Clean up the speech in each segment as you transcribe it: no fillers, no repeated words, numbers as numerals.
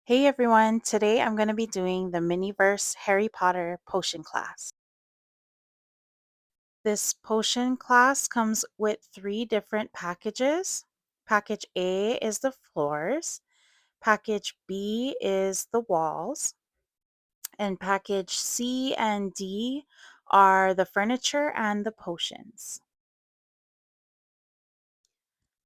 Hey everyone, today I'm going to be doing the Miniverse Harry Potter potion class. This potion class comes with three different packages. Package A is the floors, package B is the walls, and package C and D are the furniture and the potions.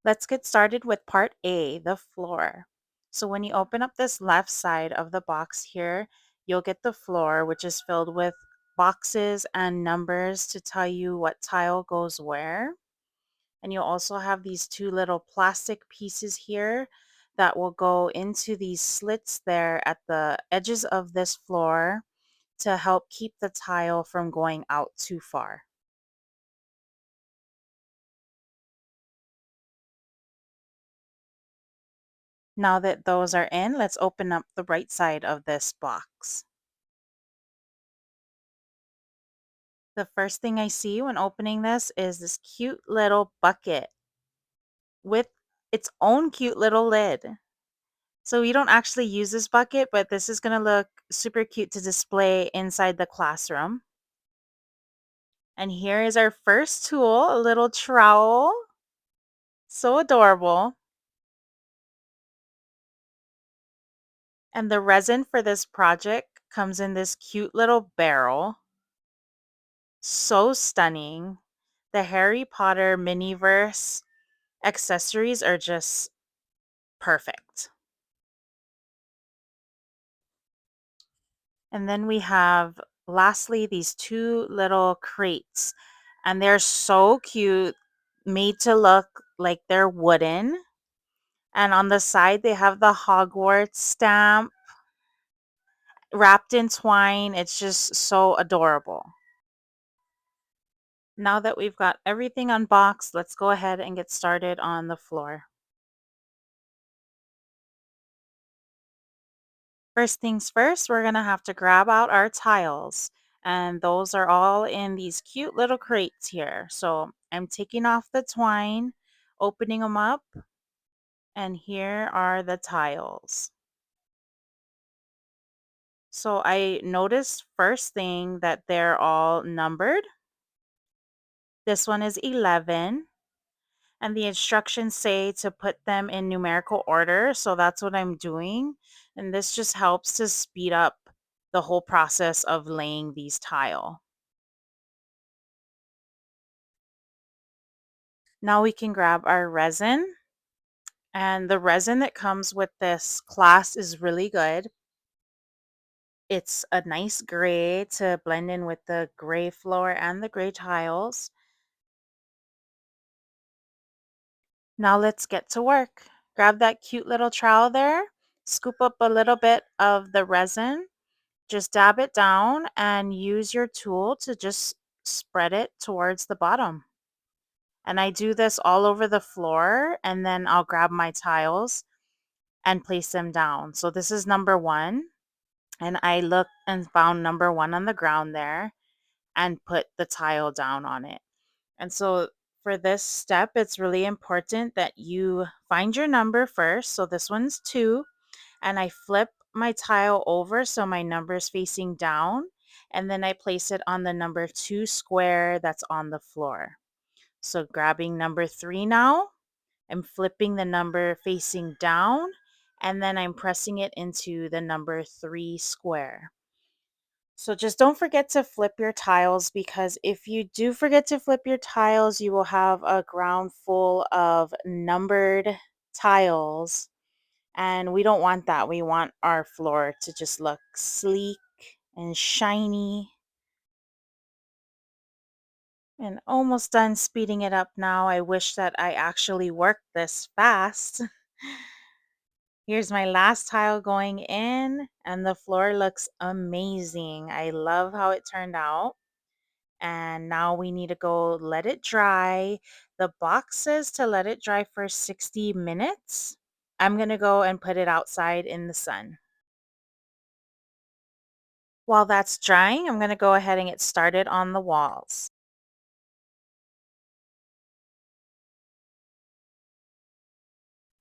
Let's get started with part A, the floor. So when you open up this left side of the box here, you'll get the floor, which is filled with boxes and numbers to tell you what tile goes where. And you'll also have these two little plastic pieces here that will go into these slits there at the edges of this floor to help keep the tile from going out too far. Now that those are in, let's open up the right side of this box. The first thing I see when opening this is this cute little bucket with its own cute little lid. So we don't actually use this bucket, but this is going to look super cute to display inside the classroom. And here is our first tool, a little trowel. So adorable. And the resin for this project comes in this cute little barrel. So stunning. The Harry Potter Miniverse accessories are just perfect. And then we have, lastly, these two little crates. And they're so cute, made to look like they're wooden. And on the side, they have the Hogwarts stamp wrapped in twine. It's just so adorable. Now that we've got everything unboxed, let's go ahead and get started on the floor. First things first, we're going to have to grab out our tiles. And those are all in these cute little crates here. So I'm taking off the twine, opening them up, and here are the tiles. So I noticed first thing that they're all numbered. This one is 11. And the instructions say to put them in numerical order. So that's what I'm doing. And this just helps to speed up the whole process of laying these tile. Now we can grab our resin. And the resin that comes with this class is really good. It's a nice gray to blend in with the gray floor and the gray tiles. Now let's get to work. Grab that cute little trowel there, scoop up a little bit of the resin, just dab it down and use your tool to just spread it towards the bottom. And I do this all over the floor, and then I'll grab my tiles and place them down. So this is number one. And I looked and found number one on the ground there and put the tile down on it. And so for this step, it's really important that you find your number first. So this one's two. And I flip my tile over so my number is facing down. And then I place it on the number two square that's on the floor. So grabbing number three now, I'm flipping the number facing down. And then I'm pressing it into the number three square. So just don't forget to flip your tiles, because if you do forget to flip your tiles, you will have a ground full of numbered tiles. And we don't want that. We want our floor to just look sleek and shiny. And almost done speeding it up now. I wish that I actually worked this fast. Here's my last tile going in, and the floor looks amazing. I love how it turned out. And now we need to go let it dry. The box says to let it dry for 60 minutes. I'm going to go and put it outside in the sun. While that's drying, I'm going to go ahead and get started on the walls.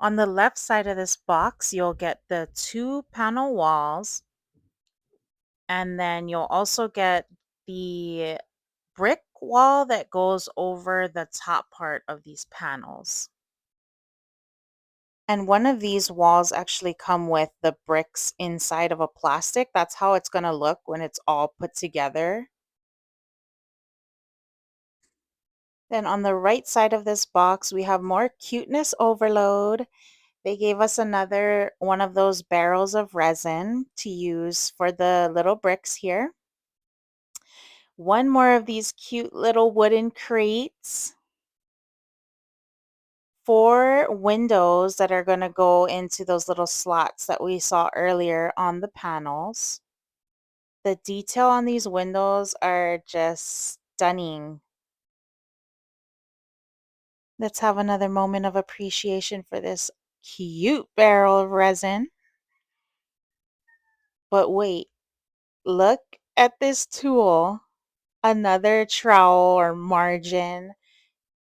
On the left side of this box, you'll get the two panel walls, and then you'll also get the brick wall that goes over the top part of these panels. And one of these walls actually come with the bricks inside of a plastic. That's how it's going to look when it's all put together. Then on the right side of this box, we have more cuteness overload. They gave us another one of those barrels of resin to use for the little bricks here. One more of these cute little wooden crates. Four windows that are going to go into those little slots that we saw earlier on the panels. The detail on these windows are just stunning. Let's have another moment of appreciation for this cute barrel of resin. But wait, look at this tool. Another trowel or margin.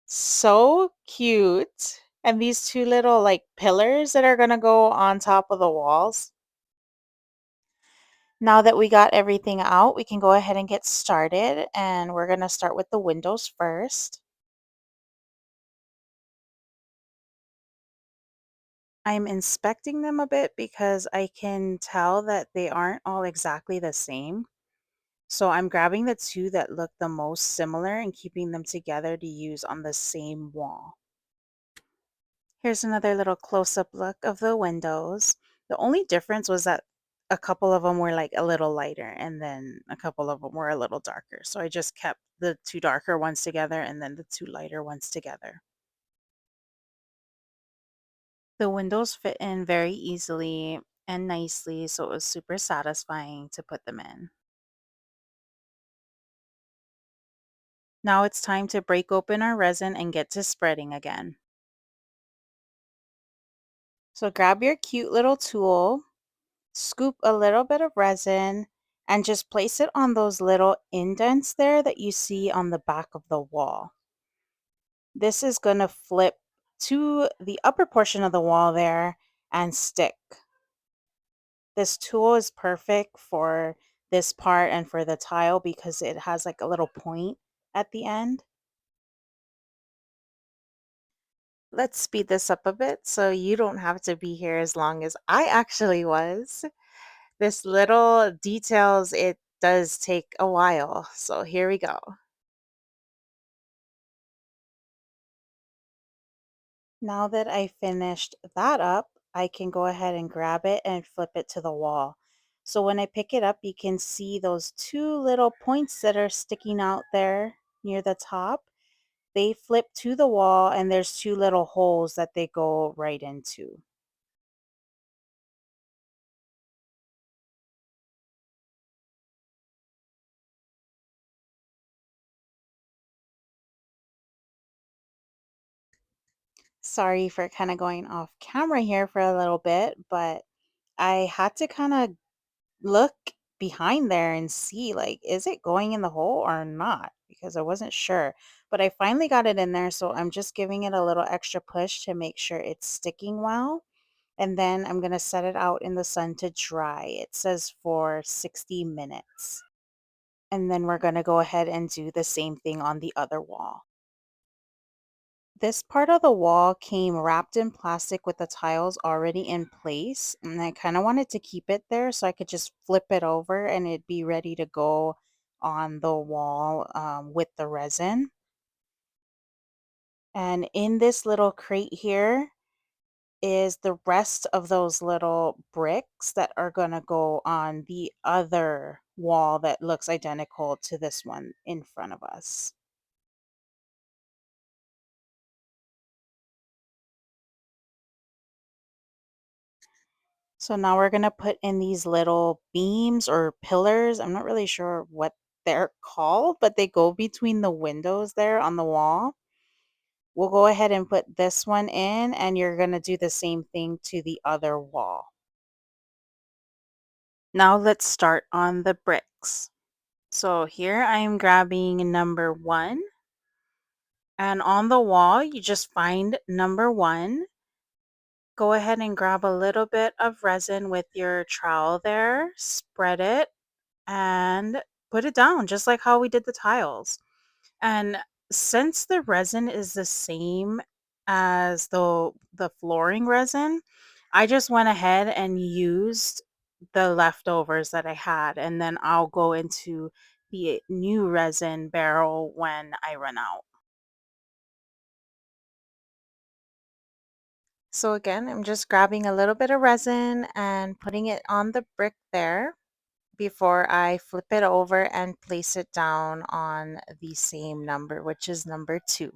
So cute. And these two little like pillars that are going to go on top of the walls. Now that we got everything out, we can go ahead and get started. And we're going to start with the windows first. I'm inspecting them a bit because I can tell that they aren't all exactly the same. So I'm grabbing the two that look the most similar and keeping them together to use on the same wall. Here's another little close-up look of the windows. The only difference was that a couple of them were like a little lighter and then a couple of them were a little darker. So I just kept the two darker ones together and then the two lighter ones together. The windows fit in very easily and nicely, so it was super satisfying to put them in. Now it's time to break open our resin and get to spreading again. So grab your cute little tool, scoop a little bit of resin, and just place it on those little indents there that you see on the back of the wall. This is going to flip to the upper portion of the wall there and stick. This tool is perfect for this part and for the tile because it has like a little point at the end. Let's speed this up a bit so you don't have to be here as long as I actually was. This little details, it does take a while. So here we go. Now that I finished that up, I can go ahead and grab it and flip it to the wall. So when I pick it up, you can see those two little points that are sticking out there near the top. They flip to the wall and there's two little holes that they go right into. Sorry for kind of going off camera here for a little bit, but I had to kind of look behind there and see like is it going in the hole or not because I wasn't sure. But I finally got it in there, so I'm just giving it a little extra push to make sure it's sticking well. And then I'm going to set it out in the sun to dry. It says for 60 minutes. And then we're going to go ahead and do the same thing on the other wall. This part of the wall came wrapped in plastic with the tiles already in place, and I kind of wanted to keep it there so I could just flip it over and it'd be ready to go on the wall with the resin. And in this little crate here is the rest of those little bricks that are going to go on the other wall that looks identical to this one in front of us. So now we're going to put in these little beams or pillars. I'm not really sure what they're called, but they go between the windows there on the wall. We'll go ahead and put this one in, and you're going to do the same thing to the other wall. Now let's start on the bricks. So here I'm grabbing number 1, and on the wall you just find number 1 Go ahead and grab a little bit of resin with your trowel there, spread it, and put it down just like how we did the tiles. And since the resin is the same as the flooring resin, I just went ahead and used the leftovers that I had, and then I'll go into the new resin barrel when I run out. So again, I'm just grabbing a little bit of resin and putting it on the brick there before I flip it over and place it down on the same number, which is number 2.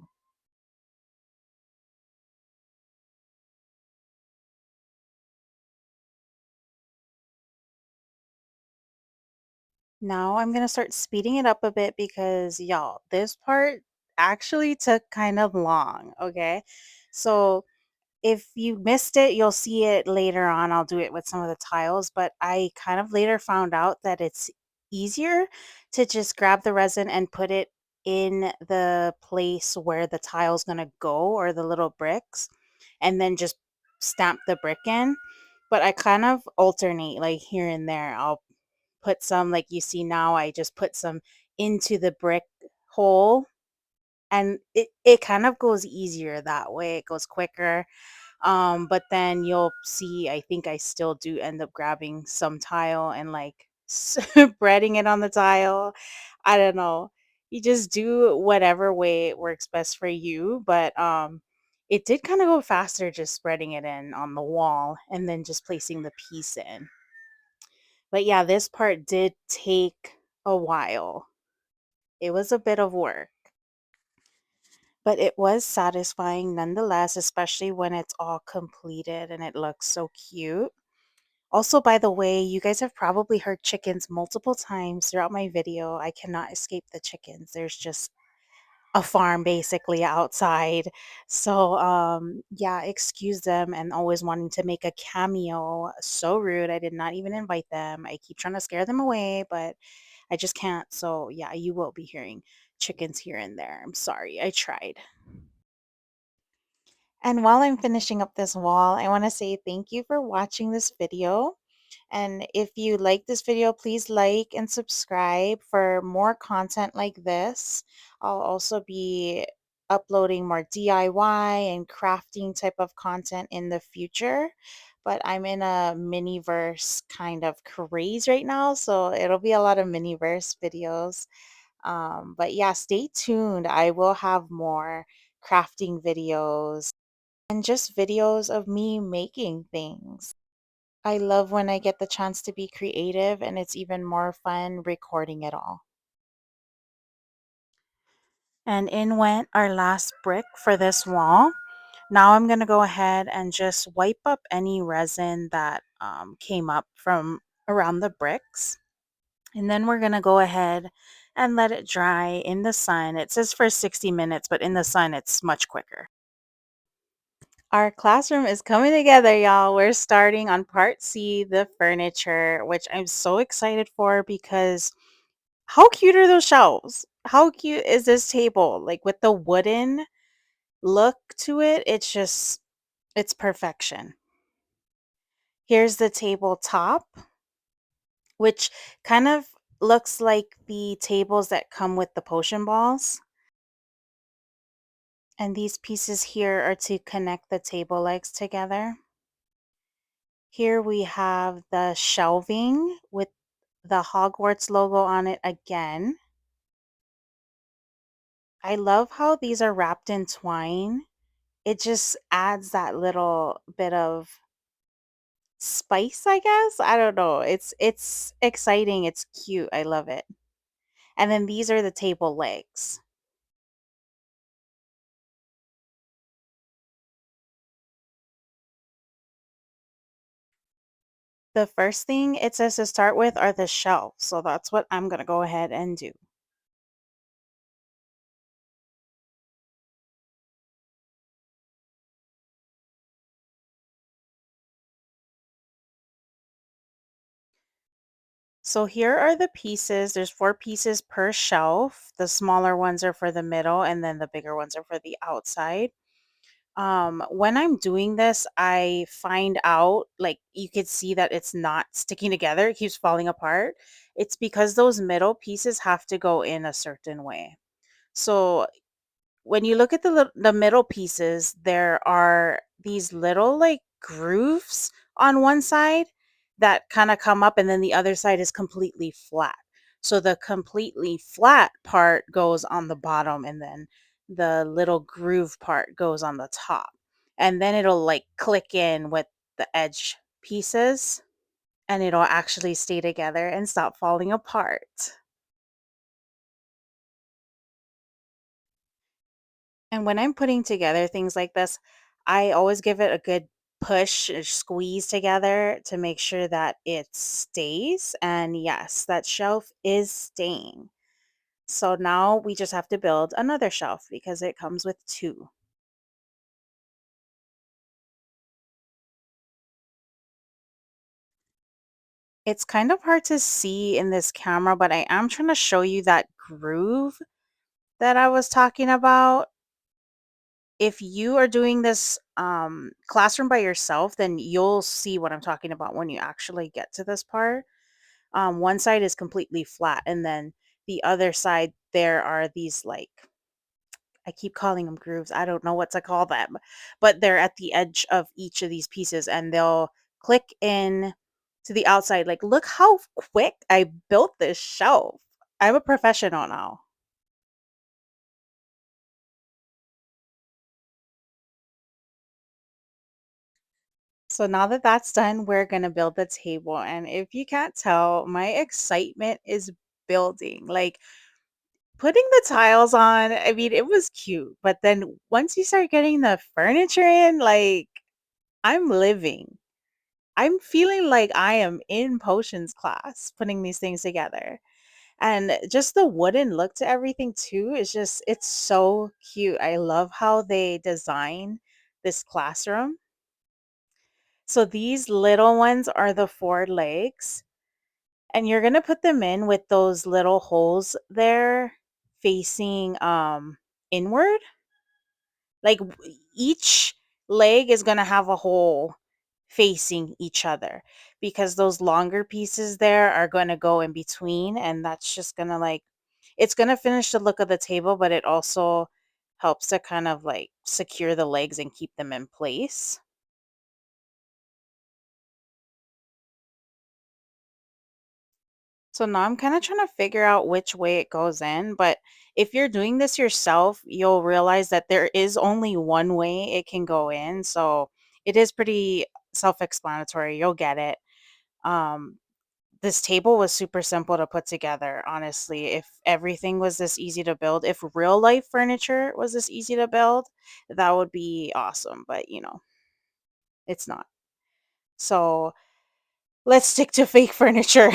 Now I'm going to start speeding it up a bit because y'all, this part actually took kind of long, okay? So if you missed it, you'll see it later on. I'll do it with some of the tiles, but I kind of later found out that it's easier to just grab the resin and put it in the place where the tile's going to go, or the little bricks, and then just stamp the brick in. But I kind of alternate, like here and there. I'll put some, like you see now, I just put some into the brick hole, and it kind of goes easier that way. It goes quicker. But then you'll see, I think I still do end up grabbing some tile and like spreading it on the tile. I don't know. You just do whatever way it works best for you. But it did kind of go faster just spreading it in on the wall and then just placing the piece in. But yeah, this part did take a while. It was a bit of work, but it was satisfying nonetheless, especially when it's all completed and it looks so cute. Also, by the way, you guys have probably heard chickens multiple times throughout my video. I cannot escape the chickens. There's just a farm basically outside. So, yeah, excuse them and always wanting to make a cameo. So rude. I did not even invite them. I keep trying to scare them away, but I just can't. So, yeah, you will be hearing chickens here and there. I'm sorry. I tried. And while I'm finishing up this wall, I want to say thank you for watching this video. And if you like this video, please like and subscribe for more content like this. I'll also be uploading more DIY and crafting type of content in the future. But I'm in a mini-verse kind of craze right now, so it'll be a lot of mini-verse videos. But yeah, stay tuned. I will have more crafting videos and just videos of me making things. I love when I get the chance to be creative, and it's even more fun recording it all. And in went our last brick for this wall. Now I'm going to go ahead and just wipe up any resin that came up from around the bricks. And then we're going to go ahead and let it dry in the sun. It says for 60 minutes, but in the sun, it's much quicker. Our classroom is coming together, y'all. We're starting on part C, the furniture, which I'm so excited for because how cute are those shelves? How cute is this table? Like with the wooden look to it, it's perfection. Here's the tabletop, which kind of looks like the tables that come with the potion balls. And these pieces here are to connect the table legs together. Here we have the shelving with the Hogwarts logo on it again. I love how these are wrapped in twine. It just adds that little bit of spice, I guess. I don't know. It's exciting, it's cute. I love it. And then these are the table legs. The first thing it says to start with are the shelves. So that's what I'm going to go ahead and do. So here are the pieces. There's 4 pieces per shelf. The smaller ones are for the middle, and then the bigger ones are for the outside. When I'm doing this, I find out like you could see that it's not sticking together, it keeps falling apart. It's because those middle pieces have to go in a certain way. So when you look at the middle pieces, there are these little like grooves on one side that kind of come up, and then the other side is completely flat. So the completely flat part goes on the bottom, and then the little groove part goes on the top. And then it'll like click in with the edge pieces, and it'll actually stay together and stop falling apart. And when I'm putting together things like this, I always give it a good push or squeeze together to make sure that it stays. And yes, that shelf is staying. So now we just have to build another shelf because it comes with two. It's kind of hard to see in this camera, but I am trying to show you that groove that I was talking about. If you are doing this classroom by yourself, then you'll see what I'm talking about when you actually get to this part. One side is completely flat, and then the other side, there are these like, I keep calling them grooves. I don't know what to call them, but they're at the edge of each of these pieces, and they'll click in to the outside. Like, look how quick I built this shelf. I'm a professional now. So now that that's done, we're going to build the table. And if you can't tell, my excitement is building. Like, putting the tiles on, I mean, it was cute, but then once you start getting the furniture in, like, I'm living. I'm feeling like I am in potions class putting these things together. And just the wooden look to everything too is just, it's so cute. I love how they design this classroom. So these little ones are the four legs, and you're going to put them in with those little holes there facing inward. Like each leg is going to have a hole facing each other, because those longer pieces there are going to go in between, and that's just going to like, it's going to finish the look of the table, but it also helps to kind of like secure the legs and keep them in place. So now I'm kind of trying to figure out which way it goes in. But if you're doing this yourself, you'll realize that there is only one way it can go in. So it is pretty self explanatory. You'll get it. Um, this table was super simple to put together, honestly. If everything was this easy to build, if real life furniture was this easy to build, that would be awesome. But, it's not. So let's stick to fake furniture.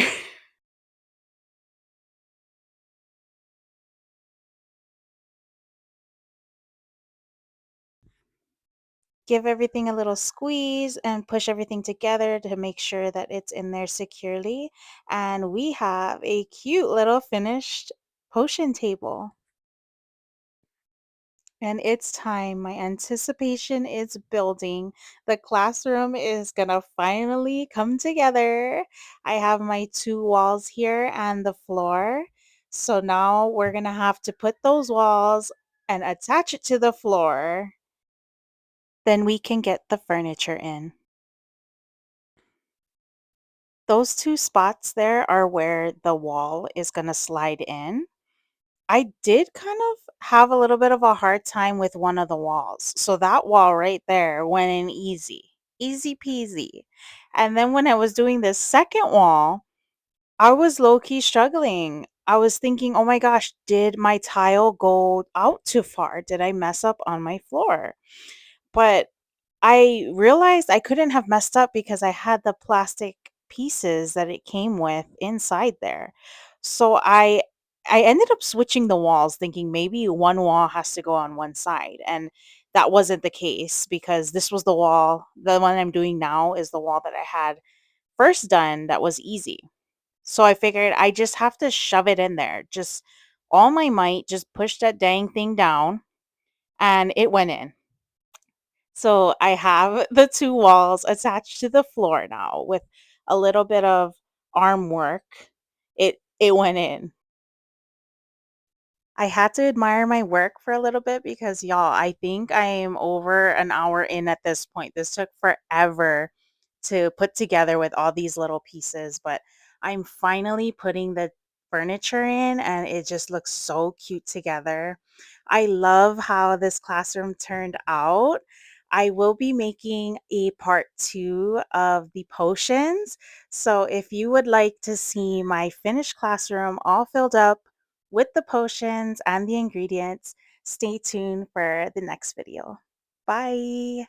Give everything a little squeeze and push everything together to make sure that it's in there securely. And we have a cute little finished potion table. And it's time. My anticipation is building. The classroom is going to finally come together. I have my two walls here and the floor. So now we're going to have to put those walls and attach it to the floor. Then we can get the furniture in. Those 2 spots there are where the wall is gonna slide in. I did kind of have a little bit of a hard time with one of the walls. So that wall right there went in easy. Easy peasy. And then when I was doing the second wall, I was low key struggling. I was thinking, "Oh my gosh, did my tile go out too far? Did I mess up on my floor?" But I realized I couldn't have messed up because I had the plastic pieces that it came with inside there. So I ended up switching the walls thinking maybe one wall has to go on one side, and that wasn't the case because this was the one I'm doing now is the wall that I had first done that was easy. So I figured I just have to shove it in there. Just all my might, just push that dang thing down, and it went in. So I have the two walls attached to the floor now with a little bit of arm work. It went in. I had to admire my work for a little bit because y'all, I think I am over an hour in at this point. This took forever to put together with all these little pieces, but I'm finally putting the furniture in and it just looks so cute together. I love how this classroom turned out. I will be making a part two of the potions. So if you would like to see my finished classroom all filled up with the potions and the ingredients, stay tuned for the next video. Bye.